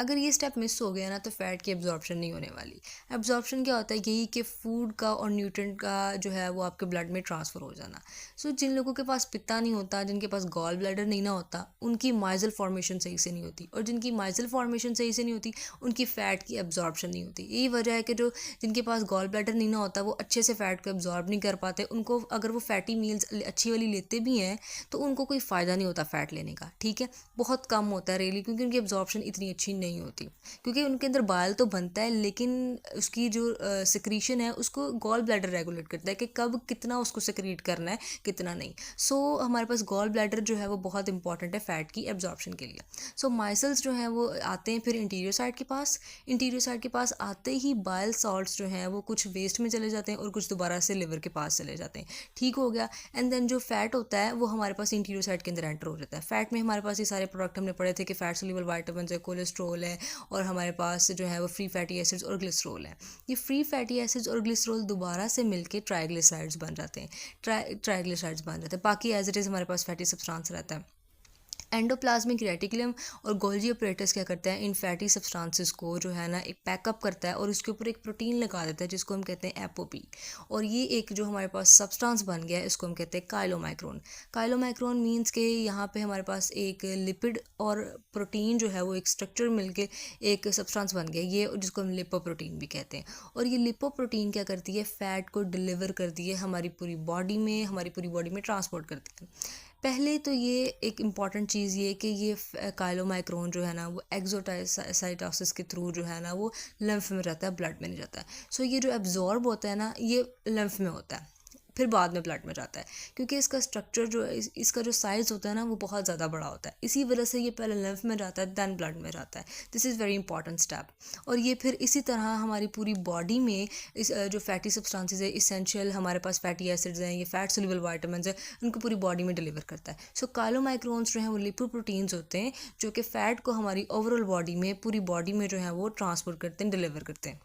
अगर ये step miss हो गया ना तो फ़ैट की एब्जॉर्प्शन नहीं होने वाली। एब्जॉर्प्शन क्या होता है, यही कि फूड का और न्यूट्रिएंट का जो है वो आपके ब्लड में ट्रांसफ़र हो जाना। सो जिन लोगों के पास पित्ता नहीं होता, जिनके पास गॉल ब्लैडर नहीं ना होता, उनकी माइज़ल फॉर्मेशन सही से नहीं होती, और जिनकी माइज़ल फॉर्मेशन सही से नहीं होती, उनकी फ़ैट की एब्जॉर्प्शन नहीं होती। यही वजह है कि जो जिनके पास गॉल ब्लैडर नहीं ना होता, वो अच्छे से फ़ैट को एब्जॉर्ब नहीं कर पाते। उनको अगर वो फैटी मील्स अच्छी वाली लेते भी हैं तो उनको कोई फ़ायदा नहीं होता फ़ैट लेने का, ठीक है? बहुत कम होता है रियली, क्योंकि उनकी एब्जॉर्प्शन इतनी अच्छी नहीं होती। क्योंकि उनके अंदर बाइल तो बनता है, लेकिन उसकी जो सिक्रीशन है उसको गॉल ब्लैडर रेगुलेट करता है कि कब कितना उसको सिक्रीट करना है, कितना नहीं। सो हमारे पास गॉल ब्लैडर जो है वो बहुत इंपॉर्टेंट है फ़ैट की एब्जॉर्प्शन के लिए। सो माइसल्स जो हैं वो आते हैं फिर इंटीरियर साइड के पास। इंटीरियर साइड के पास आते ही बाइल सॉल्ट्स जो हैं वो कुछ वेस्ट में चले जाते हैं और कुछ दोबारा से लिवर के पास चले जाते हैं। ठीक हो गया। एंड देन जो फैट होता है वो हमारे पास इंटीरियर साइड के अंदर एंटर हो जाता है। फैट में हमारे पास ये सारे प्रोडक्ट हमने पढ़े थे कि फैट सोल्यूबल विटामिन है, कोलेस्ट्रॉल है, और हमारे पास जो है वो फ्री फैटी एसिड्स और ग्लिसरॉल है। ये फ्री फैटी एसिड्स और ग्लिसरॉल दोबारा से मिलके ट्राइग्लिसराइड्स बन जाते हैं। ट्राइग्लिसराइड्स बन जाते हैं। बाकी एज इट इज़ हमारे पास फैटी सब्सटेंस रहता है। एंडोप्लाज्मिक रेटिकुलम और गोल्जी अपरेटस क्या करता है, इन फैटी सब्सटेंसेस को जो है ना एक पैकअप करता है और उसके ऊपर एक प्रोटीन लगा देता है जिसको हम कहते हैं एपोपी। और ये एक जो हमारे पास सब्सटेंस बन गया है इसको हम कहते हैं काइलोमाइक्रोन। काइलोमाइक्रोन मीन्स के यहाँ पे हमारे पास एक लिपिड और प्रोटीन जो है वो एक स्ट्रक्चर मिलके एक सब्सटेंस बन गया, ये जिसको हम लिपोप्रोटीन भी कहते हैं। और ये लिपोप्रोटीन क्या करती है, फैट को डिलीवर करती है हमारी पूरी बॉडी में, हमारी पूरी बॉडी में ट्रांसपोर्ट करती है। पहले तो ये एक इम्पॉर्टेंट चीज़ ये कि ये काइलोमाइक्रोन जो है ना वो एक्सोसाइटोसिस के थ्रू जो है ना वो लम्फ में रहता है, ब्लड में नहीं जाता है। सो ये जो एब्जॉर्ब होता है ना ये लम्फ में होता है, फिर बाद में ब्लड में जाता है, क्योंकि इसका स्ट्रक्चर जो है इसका जो साइज़ होता है ना वो बहुत ज़्यादा बड़ा होता है। इसी वजह से ये पहले लम्फ में जाता है दैन ब्लड में जाता है। This is very important step. और ये फिर इसी तरह हमारी पूरी बॉडी में इस जो फैटी सब्सटेंसेस है, इसेंशियल हमारे पास फैटी एसिड्स हैं, ये फैट सोल्यूबल विटामिन्स हैं, उनको पूरी बॉडी में डिलीवर करता है। सो काइलोमाइक्रोन्स जो हैं वो लिपोप्रोटीन्स होते हैं जो कि फ़ैट को हमारी ओवरऑल बॉडी में, पूरी बॉडी में जो है वो ट्रांसपोर्ट करते हैं, डिलीवर करते हैं।